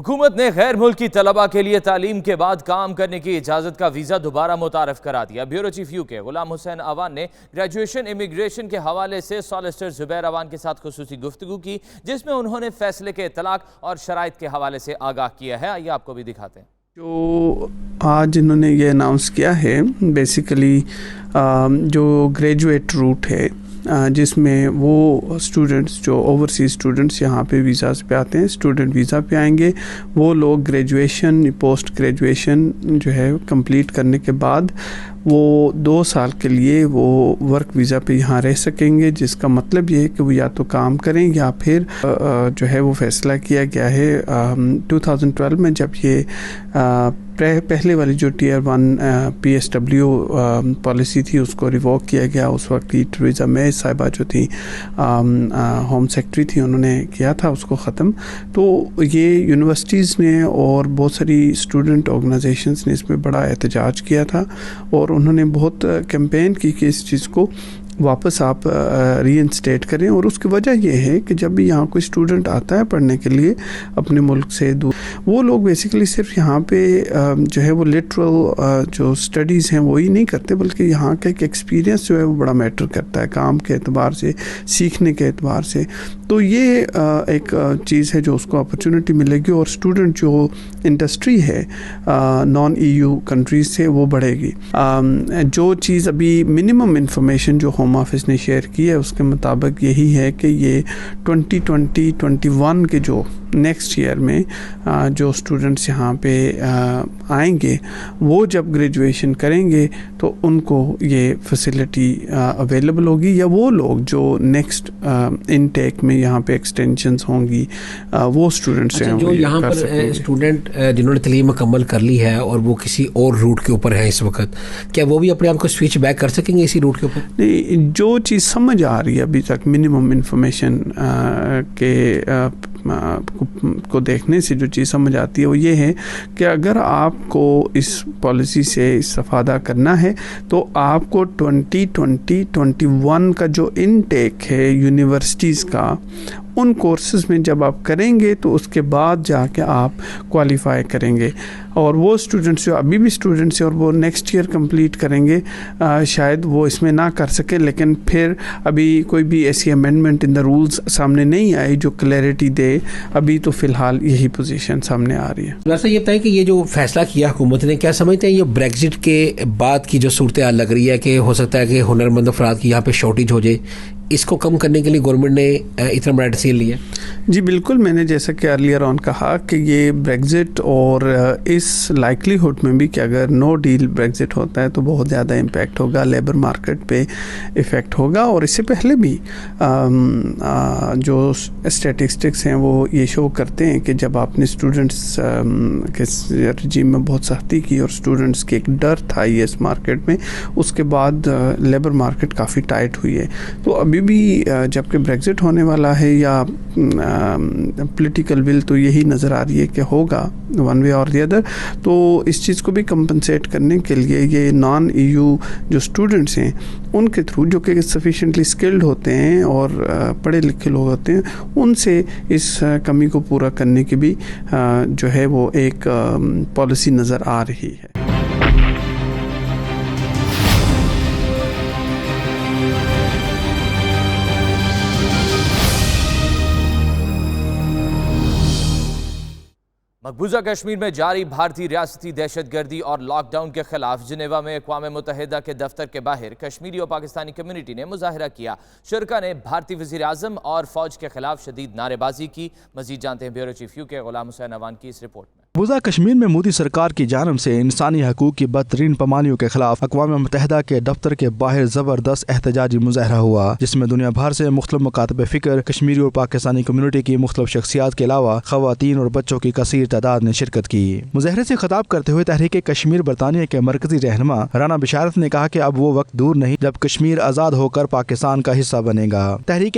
حکومت نے غیر ملکی طلبہ کے لیے تعلیم کے بعد کام کرنے کی اجازت کا ویزا دوبارہ متعارف کرا دیا۔ بیورو چیف یو کے غلام حسین اوان نے گریجویشن امیگریشن کے حوالے سے سالیسٹر زبیر اوان کے ساتھ خصوصی گفتگو کی، جس میں انہوں نے فیصلے کے اطلاق اور شرائط کے حوالے سے آگاہ کیا ہے۔ آئیے آپ کو بھی دکھاتے ہیں۔ جو آج انہوں نے یہ اناؤنس کیا ہے، بیسیکلی جو گریجویٹ روٹ ہے جس میں وہ اسٹوڈنٹس جو اوورسیز اسٹوڈنٹس یہاں پہ ویزاز پہ آتے ہیں، اسٹوڈنٹ ویزا پہ آئیں گے، وہ لوگ گریجویشن پوسٹ گریجویشن جو ہے کمپلیٹ کرنے کے بعد وہ 2 سال کے لیے وہ ورک ویزا پہ یہاں رہ سکیں گے، جس کا مطلب یہ ہے کہ وہ یا تو کام کریں یا پھر جو ہے وہ فیصلہ کیا گیا ہے 2012 میں، جب یہ پہلے والی جو ٹیئر 1 PSW پالیسی تھی اس کو ریووک کیا گیا۔ اس وقت کی ٹریزا مے صاحبہ جو تھی ہوم سیکرٹری تھی، انہوں نے کیا تھا اس کو ختم۔ تو یہ یونیورسٹیز نے اور بہت ساری اسٹوڈنٹ آرگنائزیشنز نے اس میں بڑا احتجاج کیا تھا، اور انہوں نے بہت کیمپین کی کہ اس چیز کو واپس آپ ری انسٹیٹ کریں۔ اور اس کی وجہ یہ ہے کہ جب بھی یہاں کوئی اسٹوڈنٹ آتا ہے پڑھنے کے لیے اپنے ملک سے دور، وہ لوگ بیسیکلی صرف یہاں پہ جو ہے وہ لٹرل جو اسٹڈیز ہیں وہی نہیں کرتے، بلکہ یہاں کا ایک ایکسپیرینس جو ہے وہ بڑا میٹر کرتا ہے کام کے اعتبار سے، سیکھنے کے اعتبار سے۔ تو یہ ایک چیز ہے جو اس کو اپرچونٹی ملے گی، اور اسٹوڈنٹ جو انڈسٹری ہے نان EU کنٹریز سے وہ بڑھے گی۔ جو چیز ابھی منیمم انفارمیشن جو ہوم آفس نے شیئر کی ہے اس کے مطابق یہی ہے کہ یہ 2020-21 کے جو نیکسٹ ایئر میں جو اسٹوڈنٹس یہاں پہ آئیں گے، وہ جب گریجویشن کریں گے تو ان کو یہ فیسلٹی اویلیبل ہوگی، یا وہ لوگ جو نیکسٹ انٹیک میں یہاں پہ ایکسٹینشنز ہوں گی وہ اسٹوڈنٹس ہیں جو یہاں پر اسٹوڈنٹ جنہوں نے تعلیم مکمل کر لی ہے اور وہ کسی اور روٹ کے اوپر ہیں اس وقت، کیا وہ بھی اپنے آپ کو سوئچ بیک کر سکیں گے اسی روٹ کے اوپر؟ نہیں، جو چیز سمجھ آ رہی ہے ابھی تک منیمم انفارمیشن کے کو دیکھنے سے جو چیز سمجھ آتی ہے وہ یہ ہے کہ اگر آپ کو اس پالیسی سے استفادہ کرنا ہے تو آپ کو 2020-21 کا جو انٹیک ہے یونیورسٹیز کا، ان کورسز میں جب آپ کریں گے تو اس کے بعد جا کے آپ کوالیفائی کریں گے۔ اور وہ اسٹوڈنٹس جو ابھی بھی اسٹوڈنٹس ہیں اور وہ نیکسٹ ایئر کمپلیٹ کریں گے، شاید وہ اس میں نہ کر سکے، لیکن پھر ابھی کوئی بھی ایسی امینڈمنٹ ان دا رولز سامنے نہیں آئی جو کلیئرٹی دے۔ ابھی تو فی الحال یہی پوزیشن سامنے آ رہی ہے۔ ویسے یہ بتائیں کہ یہ جو فیصلہ کیا حکومت نے، کیا سمجھتے ہیں یہ بریگزٹ کے بعد کی جو صورتحال لگ رہی ہے کہ ہو سکتا ہے کہ ہنرمند افراد کی یہاں پہ شارٹیج ہو جائے، اس کو کم کرنے کے لیے گورنمنٹ نے اتنا بڑا ڈیسیژن لیا؟ جی بالکل، میں نے جیسا کہ ارلیئر آن کہا کہ یہ بریگزٹ اور اس لائکلی ہوڈ میں بھی کہ اگر نو ڈیل بریگزٹ ہوتا ہے تو بہت زیادہ امپیکٹ ہوگا، لیبر مارکیٹ پہ افیکٹ ہوگا۔ اور اس سے پہلے بھی جو اسٹیٹسٹکس ہیں وہ یہ شو کرتے ہیں کہ جب آپ نے اسٹوڈنٹس کے رجیم میں بہت سختی کی اور اسٹوڈنٹس کے ایک ڈر تھا اس مارکیٹ میں، اس کے بعد لیبر مارکیٹ کافی ٹائٹ ہوئی ہے۔ تو ابھی بھی جب کہ بریگزٹ ہونے والا ہے یا پولیٹیکل ول تو یہی نظر آ رہی ہے کہ ہوگا ون وے اور دی ادر، تو اس چیز کو بھی کمپنسیٹ کرنے کے لیے یہ نان EU جو اسٹوڈنٹس ہیں ان کے تھرو، جو کہ سفیشینٹلی اسکلڈ ہوتے ہیں اور پڑھے لکھے لوگ ہوتے ہیں، ان سے اس کمی کو پورا کرنے کی بھی جو ہے وہ ایک پالیسی نظر آ رہی ہے۔ مقبوضہ کشمیر میں جاری بھارتی ریاستی دہشت گردی اور لاک ڈاؤن کے خلاف جنیوا میں اقوام متحدہ کے دفتر کے باہر کشمیری اور پاکستانی کمیونٹی نے مظاہرہ کیا۔ شرکاء نے بھارتی وزیر اعظم اور فوج کے خلاف شدید نعرے بازی کی۔ مزید جانتے ہیں بیورو چیف یو کے غلام حسین اوان کی اس رپورٹ میں۔ مقبوضہ کشمیر میں مودی سرکار کی جانب سے انسانی حقوق کی بدترین پامالیوں کے خلاف اقوام متحدہ کے دفتر کے باہر زبردست احتجاجی مظاہرہ ہوا، جس میں دنیا بھر سے مختلف مکاتب فکر، کشمیری اور پاکستانی کمیونٹی کی مختلف شخصیات کے علاوہ خواتین اور بچوں کی کثیر تعداد نے شرکت کی۔ مظاہرے سے خطاب کرتے ہوئے تحریک کشمیر برطانیہ کے مرکزی رہنما رانا بشارت نے کہا کہ اب وہ وقت دور نہیں جب کشمیر آزاد ہو کر پاکستان کا حصہ بنے گا۔ تحریک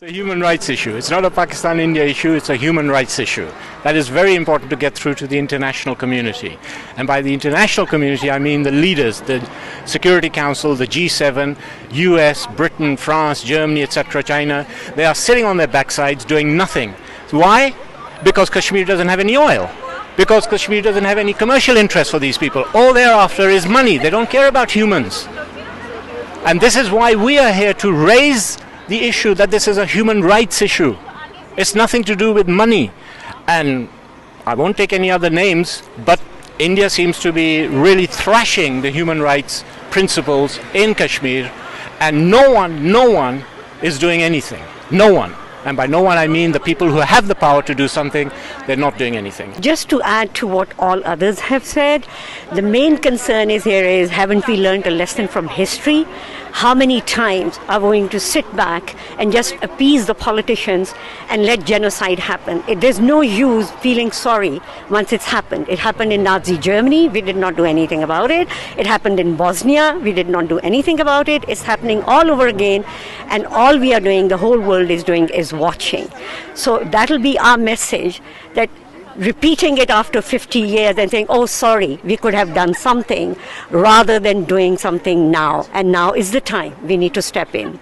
It's a human rights issue. It's not a Pakistan-India issue, it's a human rights issue. That is very important to get through to the international community. And by the international community, I mean the leaders, the Security Council, the G7, US, Britain, France, Germany, etc., China. They are sitting on their backsides doing nothing. Why? Because Kashmir doesn't have any oil. Because Kashmir doesn't have any commercial interest for these people. All they're after is money. They don't care about humans. And this is why we are here to raise the issue that this is a human rights issue. It's nothing to do with money. And I won't take any other names, but India seems to be really thrashing the human rights principles in Kashmir, and no one is doing anything. No one. And by no one I mean the people who have the power to do something, they're not doing anything. Just to add to what all others have said, the main concern is haven't we learned a lesson from history? How many times are we going to sit back and just appease the politicians and let genocide happen? There's no use feeling sorry once it's happened. It happened in Nazi Germany, we did not do anything about it. It happened in Bosnia, we did not do anything about it. It's happening all over again, and all we are doing, the whole world is doing, is watching. So that'll be our message, that repeating it after 50 years and saying, oh sorry, we could have done something, rather than doing something now. And now is the time we need to step in.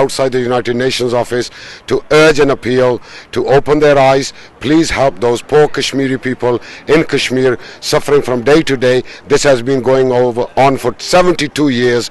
outside the United Nations office to urge an appeal to open their eyes. Please help those poor Kashmiri people in Kashmir suffering from day to day. This has been going on for 72 years.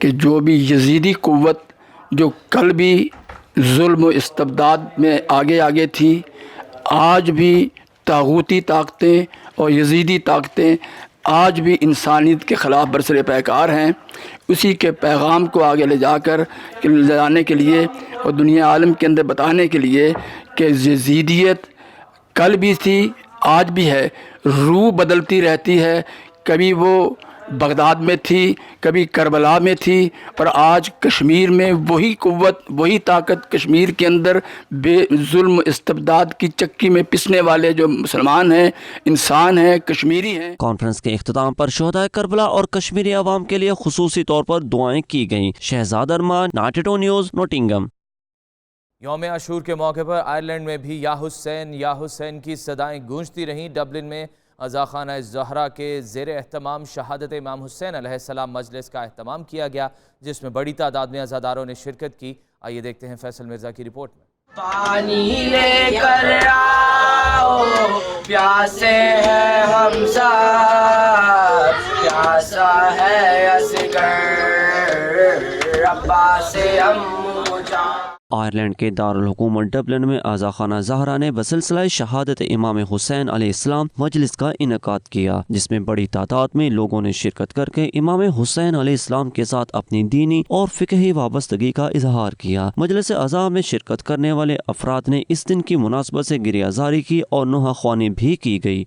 کہ جو بھی یزیدی قوت جو کل بھی ظلم و استبداد میں آگے تھی، آج بھی طاغوتی طاقتیں اور یزیدی طاقتیں آج بھی انسانیت کے خلاف برسر پیکار ہیں. اسی کے پیغام کو آگے لے جانے کے لیے اور دنیا عالم کے اندر بتانے کے لیے کہ یزیدیت کل بھی تھی، آج بھی ہے، روح بدلتی رہتی ہے. کبھی وہ بغداد میں تھی، کبھی کربلا میں تھی، پر آج کشمیر میں وہی قوت، وہی طاقت کشمیر کے اندر بے ظلم استبداد کی چکی میں پسنے والے جو مسلمان ہیں، انسان ہیں، کشمیری ہیں. کانفرنس کے اختتام پر شہدائے کربلا اور کشمیری عوام کے لیے خصوصی طور پر دعائیں کی گئیں. شہزاد ارمان، 92 نیوز، نوٹنگم. یوم عاشور کے موقع پر آئرلینڈ میں بھی یا حسین کی صدائیں گونجتی رہیں. ڈبلن میں عزاخانہ زہرا کے زیر اہتمام شہادت امام حسین علیہ السلام مجلس کا اہتمام کیا گیا، جس میں بڑی تعداد میں عزاداروں نے شرکت کی. آئیے دیکھتے ہیں فیصل مرزا کی رپورٹ میں. پانی لے کر آؤ، پیاسے ہیں ہم سب، پیاسا ہے اصغر عباس امو جان. آئرلینڈ کے دارالحکومت ڈبلن میں آزاخانہ زہرا نے بسلسلہ شہادت امام حسین علیہ السلام مجلس کا انعقاد کیا، جس میں بڑی تعداد میں لوگوں نے شرکت کر کے امام حسین علیہ السلام کے ساتھ اپنی دینی اور فقہی وابستگی کا اظہار کیا. مجلس عزا میں شرکت کرنے والے افراد نے اس دن کی مناسبت سے گریہ زاری کی اور نوحہ خوانی بھی کی گئی.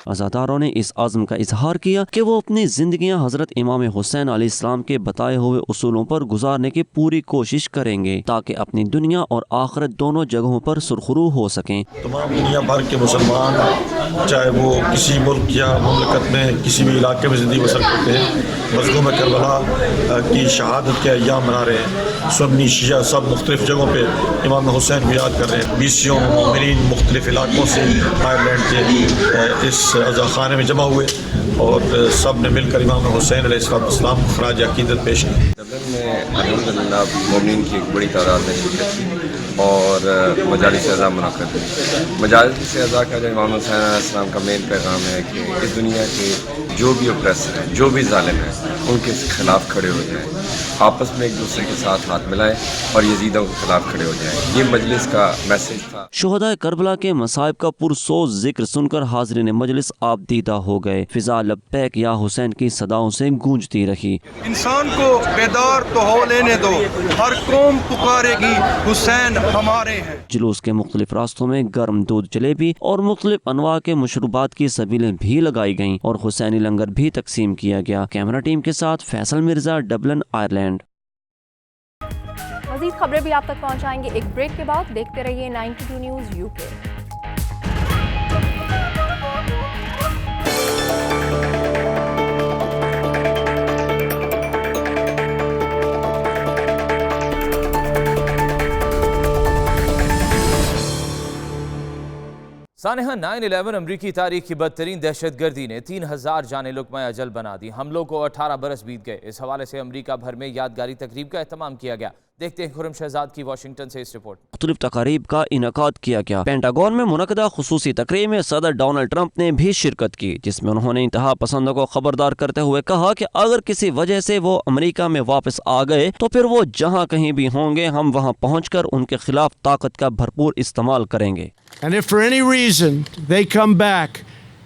عزاداروں نے اس عزم کا اظہار کیا کہ وہ اپنی زندگیاں حضرت امام حسین علیہ السلام کے بتائے ہوئے اصولوں پر گزارنے کی پوری کوشش کریں گے تاکہ اپنی دنیا اور آخرت دونوں جگہوں پر سرخرو ہو سکیں. تمام دنیا بھر کے مسلمان چاہے وہ کسی ملک یا مملکت میں کسی بھی علاقے میں زندگی بسر کرتے ہیں، مظلوم کربلا کی شہادت کے ایام منا رہے ہیں. سنی شیعہ سب مختلف جگہوں پہ امام حسین کو یاد کر رہے ہیں. 20 مومنین مختلف علاقوں سے آئرلینڈ کے اس عزاخانے میں جمع ہوئے اور سب نے مل کر امام حسین علیہ السلام کو خراج عقیدت پیش کی. ڈبلن میں الحمدللہ مومنین کی ایک بڑی تعداد نے شرکت کی اور مجالس اعزا منعقد ہوئی. مجالس اعزا کا جو امام حسین علیہ السلام کا مین پیغام ہے کہ اس دنیا کے جو بھی اوپریسر ہیں، جو بھی ظالم ہیں، ان کے خلاف کھڑے ہو جائیں، آپس میں ایک دوسرے کے ساتھ ہاتھ ملائیں اور یزیدوں کے خلاف کھڑے ہو جائیں. یہ مجلس کا میسج تھا. شہدائے کربلا کے مصائب کا پرسوز ذکر سن کر حاضرین مجلس آبدیدہ ہو گئے. فضا لبیک یا حسین کی صداؤں سے گونجتی رہی. انسان کو بیدار تو ہو لینے دو، ہر قوم پکارے گی حسین ہمارے ہیں. جلوس کے مختلف راستوں میں گرم دودھ، جلیبی اور مختلف انواع کے مشروبات کی سبیلیں بھی لگائی گئیں اور حسینی لنگر بھی تقسیم کیا گیا. کیمرہ ٹیم کے ساتھ فیصل مرزا، ڈبلن، آئرلینڈ. مزید خبریں بھی آپ تک پہنچائیں گے ایک بریک کے بعد. دیکھتے رہیے 92 نیوز UK. سانحہ 9/11 امریکی تاریخ کی بدترین دہشت گردی نے 3000 جانیں لقمہ اجل بنا دی. حملوں کو 18 برس بیت گئے. اس حوالے سے امریکہ بھر میں یادگاری تقریب کا اہتمام کیا گیا. دیکھتے ہیں خرم شہزاد کی واشنگٹن سے اس رپورٹ. مختلف تقاریب کا انعقاد کیا گیا. پینٹاگون میں منعقدہ خصوصی تقریب میں صدر ڈونلڈ ٹرمپ نے بھی شرکت کی، جس میں انہوں نے انتہا پسندوں کو خبردار کرتے ہوئے کہا کہ اگر کسی وجہ سے وہ امریکہ میں واپس آ گئے تو پھر وہ جہاں کہیں بھی ہوں گے، ہم وہاں پہنچ کر ان کے خلاف طاقت کا بھرپور استعمال کریں گے. And if for any reason they come back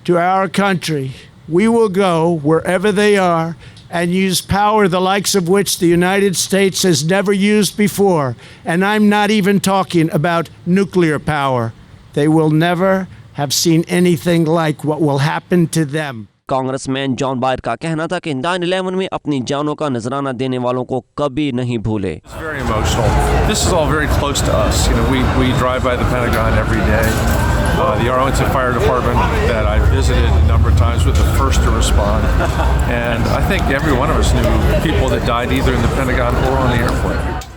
to our country, we will go wherever they are and use power the likes of which the United States has never used before. And I'm not even talking about nuclear power. They will never have seen anything like what will happen to them. Congressman John Boehner کا کہنا تھا کہ 9/11 میں اپنی جانوں کا نذرانہ دینے والوں کو کبھی نہیں بھولے. It's very emotional. This is all very close to us. You know, we drive by the Pentagon every day. The Arlington Fire Department that I visited a number of times was the first to respond. And I think every one of us knew people that died either in the Pentagon or on the airport.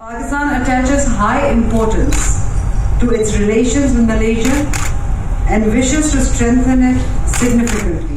Pakistan attaches high importance to its relations with Malaysia and wishes to strengthen it significantly.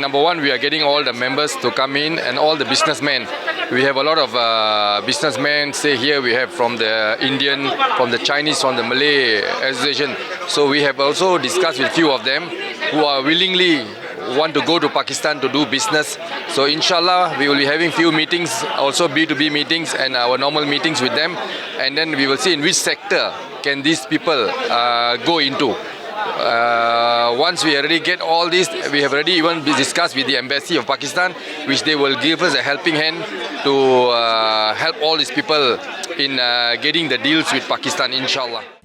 Number one, we are getting all the members to come in and all the businessmen. We have a lot of businessmen stay here. We have from the Indian, from the Chinese, from the Malay association. So we have also discussed with few of them who are willingly want to go to Pakistan to do business. So inshallah we will be having few meetings, also B2B meetings and our normal meetings with them, and then we will see in which sector can these people go into. Once we already get all this, we have already even discussed with the embassy of Pakistan, which they will give us a helping hand to help all these people in getting the deals with Pakistan, inshallah.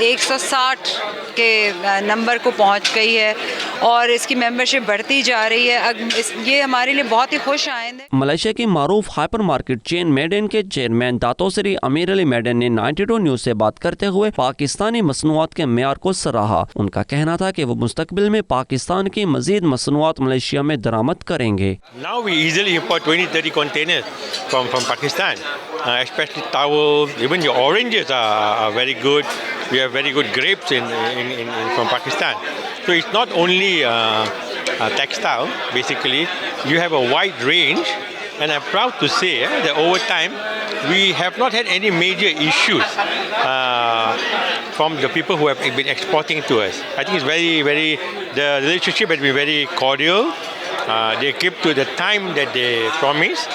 160 کے number کو پہنچ گئی ہے اور اس کی membership بڑھتی جا رہی ہے. یہ ہمارے لیے بہت ہی خوش آئند ہے. ملائیشیا کی معروف ہائپر مارکیٹ چین میڈن کے چیئرمین داتوسری امیر علی میڈن نے 92 نیوز سے بات کرتے ہوئے پاکستانی مصنوعات کے معیار کو سراہا. ان کا کہنا تھا کہ وہ مستقبل میں پاکستان کی مزید مصنوعات ملائیشیا میں درآمد کریں گے. Now we easily import 20-30 containers from Pakistan, especially towels, even the oranges are very good. We have very good grapes from Pakistan. So it's not only textile, basically. You have a wide range, and I'm proud to say that over time we have not had any major issues from the people who have been exporting to us. I think it's the relationship has been very cordial. They keep to the time that they promise.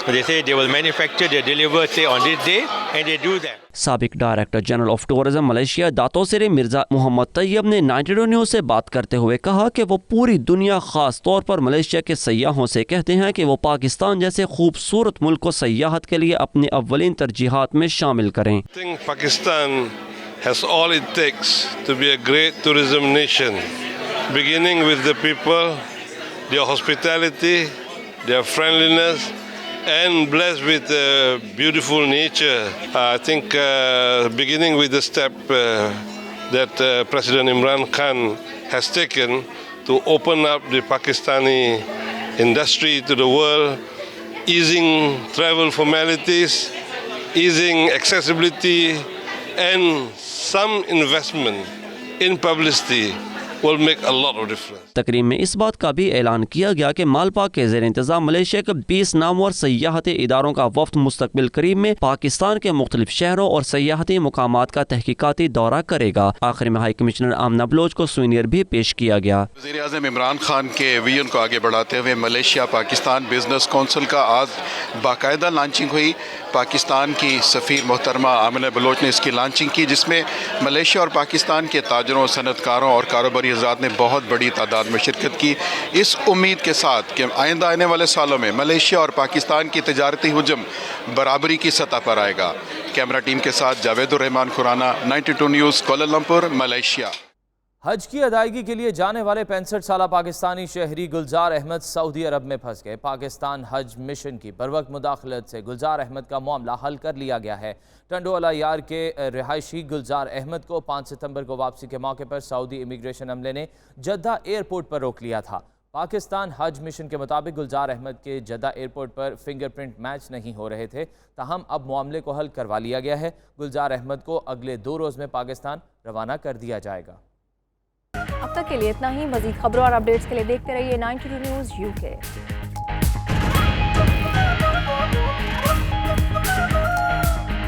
They say they will manufacture, they deliver, say on this day, and they do that. سابق director general of tourism Malaysia داتوسری Mirza Mohammad Taiyab نے 92 news سے بات کرتے ہوئے کہا کہ وہ پوری دنیا خاص طور پر ملائیشیا کے سیاحوں سے کہتے ہیں کہ وہ پاکستان جیسے خوبصورت ملک کو سیاحت کے لیے اپنی اولین ترجیحات میں شامل کریں. I think Pakistan has all it takes to be a great tourism nation, beginning with the people, their hospitality, their friendliness, and blessed with beautiful nature. I think beginning with the step that President Imran Khan has taken to open up the Pakistani industry to the world, easing travel formalities, easing accessibility, and some investment in publicity will make a lot of difference. تقریب میں اس بات کا بھی اعلان کیا گیا کہ مالپا کے زیر انتظام ملائیشیا کے 20 نامور سیاحتی اداروں کا وفد مستقبل قریب میں پاکستان کے مختلف شہروں اور سیاحتی مقامات کا تحقیقاتی دورہ کرے گا. آخر میں ہائی کمشنر آمنہ بلوچ کو سوینئر بھی پیش کیا گیا. وزیر اعظم عمران خان کے ویژن کو آگے بڑھاتے ہوئے ملائیشیا پاکستان بزنس کونسل کا آج باقاعدہ لانچنگ ہوئی. پاکستان کی سفیر محترمہ آمنہ بلوچ نے اس کی لانچنگ کی، جس میں ملائیشیا اور پاکستان کے تاجروں، صنعت کاروں اور کاروباری حضرات نے بہت بڑی تعداد میں شرکت کی، اس امید کے ساتھ کہ آئندہ آنے والے سالوں میں ملائیشیا اور پاکستان کی تجارتی حجم برابری کی سطح پر آئے گا. کیمرہ ٹیم کے ساتھ جاوید الرحمان کھرانہ، 92 نیوز، کوالالمپور، ملائیشیا. حج کی ادائیگی کے لیے جانے والے 65 سالہ پاکستانی شہری گلزار احمد سعودی عرب میں پھنس گئے. پاکستان حج مشن کی بروقت مداخلت سے گلزار احمد کا معاملہ حل کر لیا گیا ہے. ٹنڈوالہ یار کے رہائشی گلزار احمد کو 5 ستمبر کو واپسی کے موقع پر سعودی امیگریشن عملے نے جدہ ایئرپورٹ پر روک لیا تھا. پاکستان حج مشن کے مطابق گلزار احمد کے جدہ ایئرپورٹ پر فنگر پرنٹ میچ نہیں ہو رہے تھے، تاہم اب معاملے کو حل کروا لیا گیا ہے. گلزار احمد کو اگلے 2 روز میں پاکستان روانہ کر دیا جائے گا. اب تک کے لیے اتنا ہی. مزید خبروں اور اپڈیٹس کے لیے دیکھتے رہیے 92 نیوز UK.